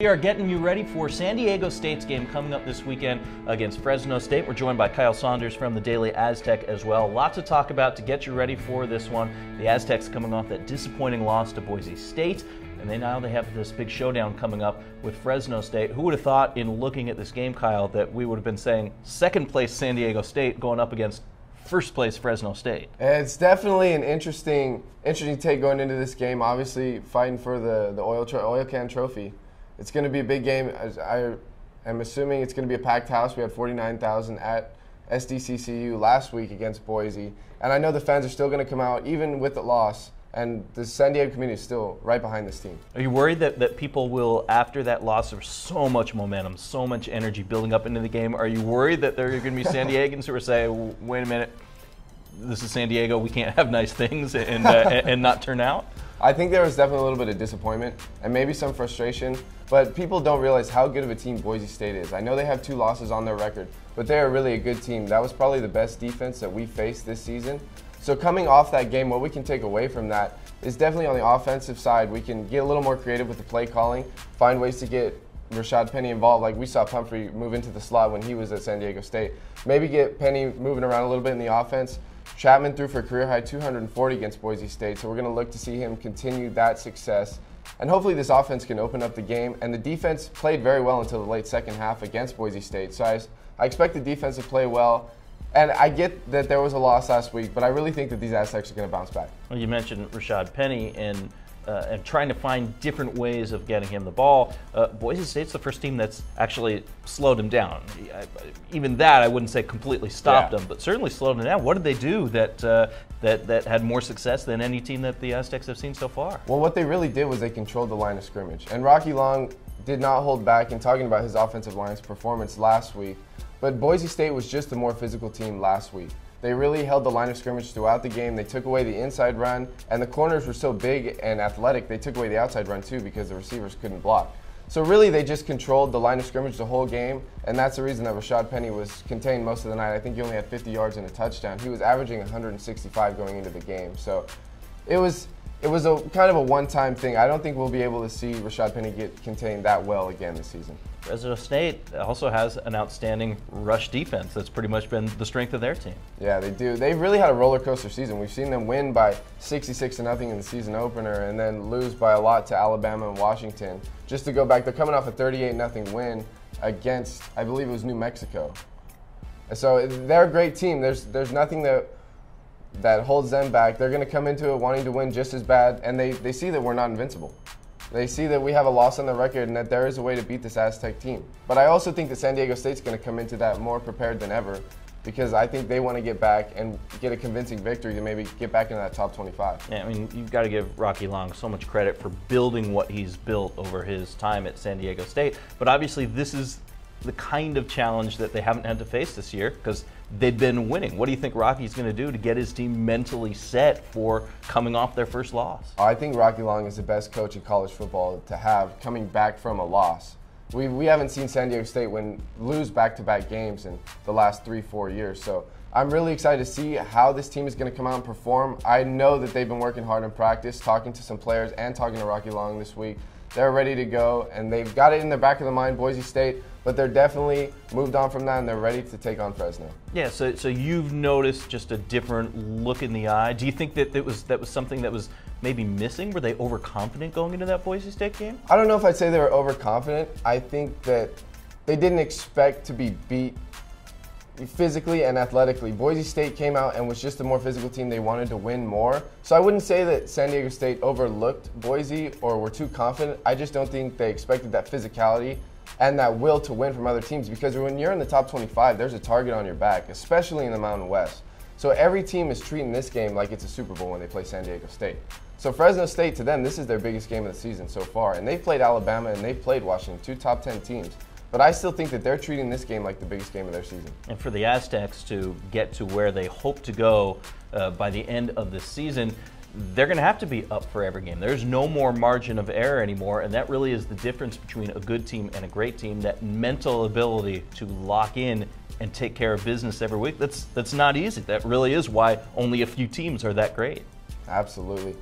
We are getting you ready for San Diego State's game coming up this weekend against Fresno State. We're joined by Kyle Saunders from the Daily Aztec as well. Lots to talk about to get you ready for this one. The Aztecs coming off that disappointing loss to Boise State, and now they have this big showdown coming up with Fresno State. Who would have thought in looking at this game, Kyle, that we would have been saying second place San Diego State going up against first place Fresno State? It's definitely an interesting take going into this game. Obviously fighting for the oil can trophy. It's going to be a big game. I am assuming it's going to be a packed house. We had 49,000 at SDSU last week against Boise. And I know the fans are still going to come out, even with the loss. And the San Diego community is still right behind this team. Are you worried that people will, after that loss, there's so much momentum, so much energy building up into the game, are you worried that there are going to be San Diegans who are saying, wait a minute, this is San Diego, we can't have nice things and not turn out? I think there was definitely a little bit of disappointment and maybe some frustration, but people don't realize how good of a team Boise State is. I know they have 2 losses on their record, but they are really a good team. That was probably the best defense that we faced this season. So coming off that game, what we can take away from that is definitely on the offensive side, we can get a little more creative with the play calling, find ways to get Rashad Penny involved, like we saw Pumphrey move into the slot when he was at San Diego State. Maybe get Penny moving around a little bit in the offense. Chapman threw for a career-high 240 against Boise State, so we're going to look to see him continue that success. And hopefully this offense can open up the game. And the defense played very well until the late second half against Boise State. So I expect the defense to play well. And I get that there was a loss last week, but I really think that these Aztecs are going to bounce back. Well, you mentioned Rashad Penny and trying to find different ways of getting him the ball. Boise State's the first team that's actually slowed him down. Even that, I wouldn't say completely stopped him, but certainly slowed him down. What did they do that had more success than any team that the Aztecs have seen so far? Well, what they really did was they controlled the line of scrimmage. And Rocky Long did not hold back in talking about his offensive line's performance last week. But Boise State was just a more physical team last week. They really held the line of scrimmage throughout the game. They took away the inside run, and the corners were so big and athletic, they took away the outside run too because the receivers couldn't block. So really, they just controlled the line of scrimmage the whole game, and that's the reason that Rashad Penny was contained most of the night. I think he only had 50 yards and a touchdown. He was averaging 165 going into the game. So it was a kind of a one-time thing. I don't think we'll be able to see Rashad Penny get contained that well again this season. Fresno State also has an outstanding rush defense. That's pretty much been the strength of their team. Yeah, they do. They've really had a roller coaster season. We've seen them win by 66-0 in the season opener and then lose by a lot to Alabama and Washington. Just to go back, they're coming off a 38-0 win against, I believe it was New Mexico. So they're a great team. There's nothing that holds them back. They're going to come into it wanting to win just as bad, and they see that we're not invincible. They see that we have a loss on the record and that there is a way to beat this Aztec team. But I also think that San Diego State's going to come into that more prepared than ever because I think they want to get back and get a convincing victory to maybe get back into that top 25. Yeah, I mean, you've got to give Rocky Long so much credit for building what he's built over his time at San Diego State. But obviously this is the kind of challenge that they haven't had to face this year because they've been winning. What do you think Rocky's going to do to get his team mentally set for coming off their first loss? I think Rocky Long is the best coach in college football to have coming back from a loss. We haven't seen San Diego State lose back-to-back games in the last 3-4 years. So I'm really excited to see how this team is going to come out and perform. I know that they've been working hard in practice, talking to some players and talking to Rocky Long this week. They're ready to go, and they've got it in the back of the mind, Boise State, but they're definitely moved on from that, and they're ready to take on Fresno. Yeah, so you've noticed just a different look in the eye. Do you think that was something that was maybe missing? Were they overconfident going into that Boise State game? I don't know if I'd say they were overconfident. I think that they didn't expect to be beat physically and athletically. Boise State came out and was just a more physical team. They wanted to win more. So I wouldn't say that San Diego State overlooked Boise or were too confident. I just don't think they expected that physicality and that will to win from other teams because when you're in the top 25, there's a target on your back, especially in the Mountain West. So every team is treating this game like it's a Super Bowl when they play San Diego State. So Fresno State, to them, this is their biggest game of the season so far. And they've played Alabama and they've played Washington, 2 top 10 teams. But I still think that they're treating this game like the biggest game of their season. And for the Aztecs to get to where they hope to go by the end of the season, they're going to have to be up for every game. There's no more margin of error anymore, and that really is the difference between a good team and a great team, that mental ability to lock in and take care of business every week. That's not easy. That really is why only a few teams are that great. Absolutely.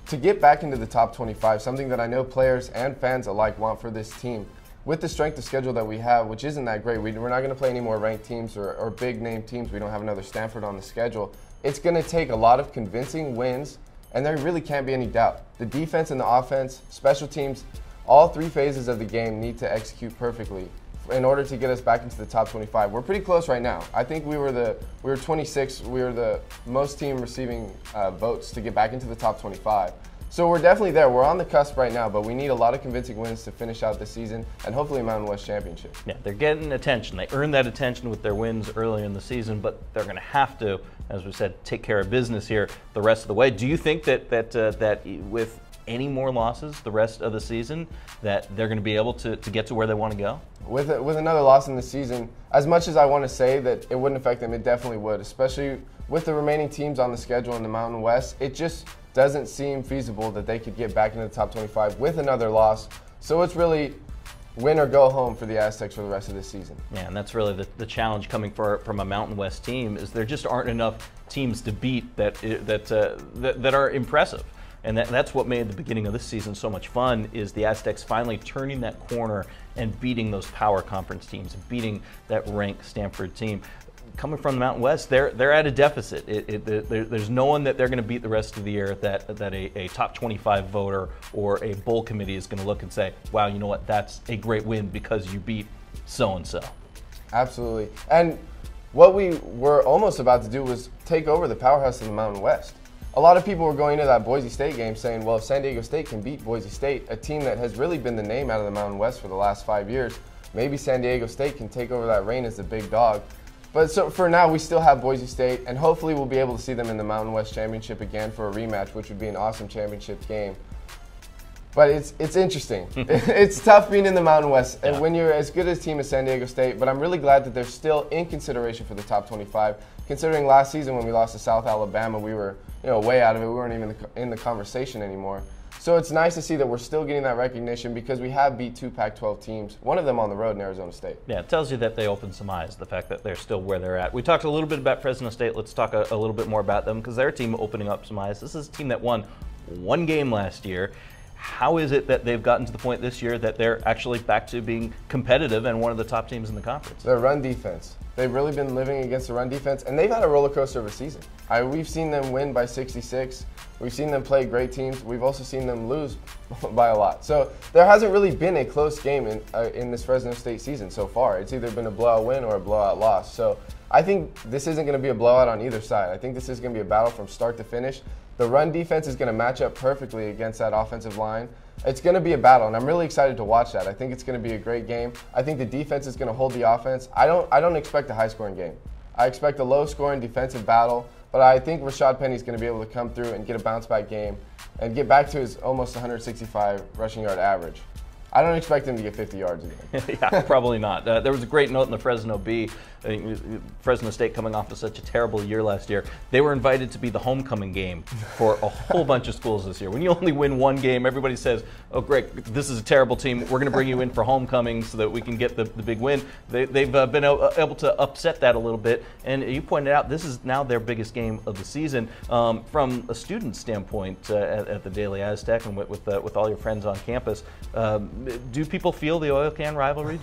to get back into the top 25, something that I know players and fans alike want for this team. With the strength of schedule that we have, which isn't that great, we're not going to play any more ranked teams or big name teams. We don't have another Stanford on the schedule. It's going to take a lot of convincing wins, and there really can't be any doubt. The defense and the offense, special teams, all three phases of the game need to execute perfectly in order to get us back into the top 25. We're pretty close right now. I think we were 26. We were the most team receiving votes to get back into the top 25. So we're definitely there. We're on the cusp right now, but we need a lot of convincing wins to finish out the season and hopefully a Mountain West championship. Yeah, they're getting attention. They earned that attention with their wins early in the season, but they're going to have to, as we said, take care of business here the rest of the way. Do you think that with any more losses the rest of the season, that they're going to be able to get to where they want to go? With another loss in the season, as much as I want to say that it wouldn't affect them, it definitely would, especially with the remaining teams on the schedule in the Mountain West. It just doesn't seem feasible that they could get back into the top 25 with another loss. So it's really win or go home for the Aztecs for the rest of this season. Yeah, and that's really the challenge coming from a Mountain West team, is there just aren't enough teams to beat that are impressive. And that's what made the beginning of this season so much fun, is the Aztecs finally turning that corner and beating those power conference teams, beating that ranked Stanford team. Coming from the Mountain West, they're at a deficit. There's no one that they're going to beat the rest of the year that a top 25 voter or a bowl committee is going to look and say, wow, you know what, that's a great win because you beat so-and-so. Absolutely. And what we were almost about to do was take over the powerhouse of the Mountain West. A lot of people were going into that Boise State game saying, well, if San Diego State can beat Boise State, a team that has really been the name out of the Mountain West for the last 5 years, maybe San Diego State can take over that reign as the big dog. But so for now, we still have Boise State, and hopefully we'll be able to see them in the Mountain West Championship again for a rematch, which would be an awesome championship game. But it's interesting. It's tough being in the Mountain West and when you're as good a team as San Diego State, but I'm really glad that they're still in consideration for the top 25, considering last season when we lost to South Alabama, we were way out of it. We weren't even in the conversation anymore. So it's nice to see that we're still getting that recognition because we have beat two Pac-12 teams, one of them on the road in Arizona State. Yeah, it tells you that they opened some eyes, the fact that they're still where they're at. We talked a little bit about Fresno State. Let's talk a little bit more about them because they're a team opening up some eyes. This is a team that won one game last year. How is it that they've gotten to the point this year that they're actually back to being competitive and one of the top teams in the conference? Their run defense. They've really been living against the run defense, and they've had a roller coaster of a season. We've seen them win by 66. We've seen them play great teams. We've also seen them lose by a lot. So there hasn't really been a close game in this Fresno State season so far. It's either been a blowout win or a blowout loss. So I think this isn't going to be a blowout on either side. I think this is going to be a battle from start to finish. The run defense is going to match up perfectly against that offensive line. It's going to be a battle, and I'm really excited to watch that. I think it's going to be a great game. I think the defense is going to hold the offense. I don't expect a high-scoring game. I expect a low-scoring defensive battle, but I think Rashad Penny's going to be able to come through and get a bounce-back game and get back to his almost 165 rushing yard average. I don't expect him to get 50 yards again. Yeah, probably not. There was a great note in the Fresno Bee. Fresno State coming off of such a terrible year last year. They were invited to be the homecoming game for a whole bunch of schools this year. When you only win one game, everybody says, oh, great, this is a terrible team. We're going to bring you in for homecoming so that we can get the big win. They've been able to upset that a little bit. And you pointed out, this is now their biggest game of the season. From a student standpoint at the Daily Aztec and with all your friends on campus, do people feel the oil can rivalry?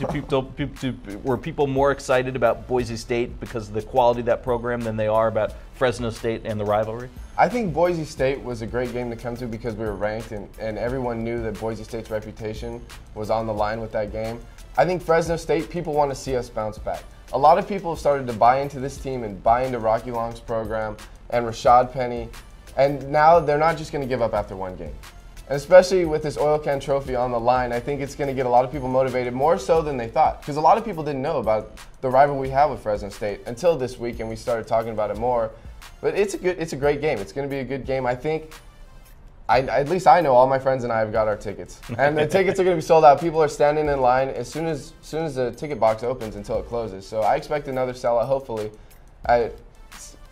Were people more excited about Boise State because of the quality of that program than they are about Fresno State and the rivalry? I think Boise State was a great game to come to because we were ranked and everyone knew that Boise State's reputation was on the line with that game. I think Fresno State, people want to see us bounce back. A lot of people have started to buy into this team and buy into Rocky Long's program and Rashad Penny, and now they're not just going to give up after one game. And especially with this oil can trophy on the line, I think it's going to get a lot of people motivated, more so than they thought. Because a lot of people didn't know about the rival we have with Fresno State until this week, and we started talking about it more. But it's a great game. It's going to be a good game. I think, at least I know all my friends and I have got our tickets. And the tickets are going to be sold out. People are standing in line as soon as the ticket box opens until it closes. So I expect another sellout, hopefully.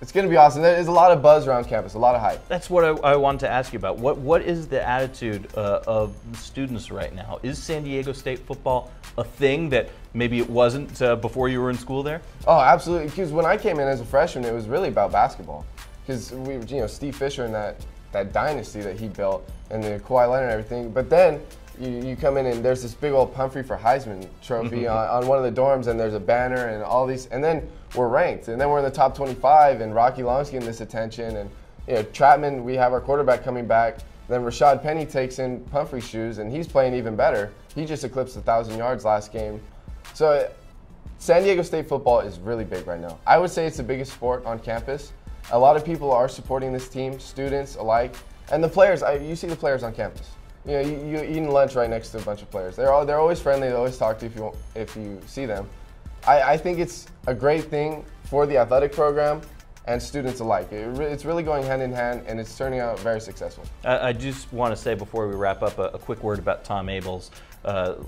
It's going to be awesome. There's a lot of buzz around campus, a lot of hype. That's what I wanted to ask you about. What is the attitude of the students right now? Is San Diego State football a thing that maybe it wasn't before you were in school there? Oh, absolutely. Because when I came in as a freshman, it was really about basketball. Because Steve Fisher and that dynasty that he built and the Kawhi Leonard and everything. But then you come in and there's this big old Pumphrey for Heisman trophy on one of the dorms, and there's a banner and all these, and then we're ranked, and then we're in the top 25, and Rocky Long's getting this attention, and Trapman, we have our quarterback coming back. Then Rashad Penny takes in Pumphrey's shoes, and he's playing even better. He just eclipsed 1,000 yards last game. So San Diego State football is really big right now. I would say it's the biggest sport on campus. A lot of people are supporting this team, students alike, and the players. You see the players on campus. You're eating lunch right next to a bunch of players. They're always friendly. They always talk to you if you see them. I think it's a great thing for the athletic program and students alike. It's really going hand in hand, and it's turning out very successful. I just want to say before we wrap up a quick word about Tom Abel's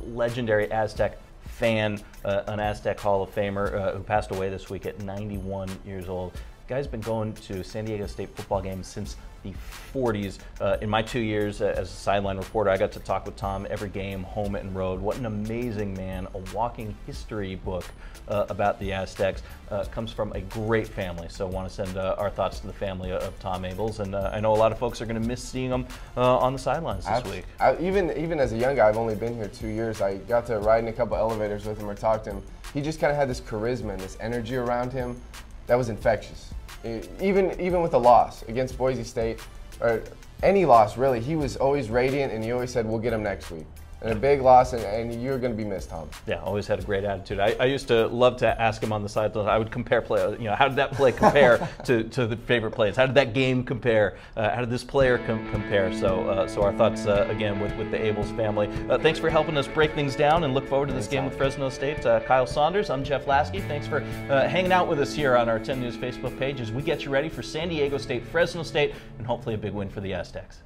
legendary Aztec fan, an Aztec Hall of Famer who passed away this week at 91 years old. The guy's been going to San Diego State football games since the 40s. In my 2 years as a sideline reporter, I got to talk with Tom every game, home and road. What an amazing man, a walking history book about the Aztecs. Comes from a great family, so I want to send our thoughts to the family of Tom Abel's, and I know a lot of folks are going to miss seeing him on the sidelines this week. Even as a young guy, I've only been here 2 years, I got to ride in a couple elevators with him or talk to him. He just kind of had this charisma and this energy around him that was infectious. Even with a loss against Boise State, or any loss really, he was always radiant, and he always said, "We'll get him next week." And a big loss, and you're going to be missed, Tom. Yeah, always had a great attitude. I used to love to ask him on the sideline. I would compare play. How did that play compare to the favorite plays? How did that game compare? How did this player compare? So our thoughts again with the Abel's family. Thanks for helping us break things down, and look forward to this game with Fresno State. Kyle Saunders, I'm Jeff Lasky. Thanks for hanging out with us here on our 10 News Facebook page as we get you ready for San Diego State, Fresno State, and hopefully a big win for the Aztecs.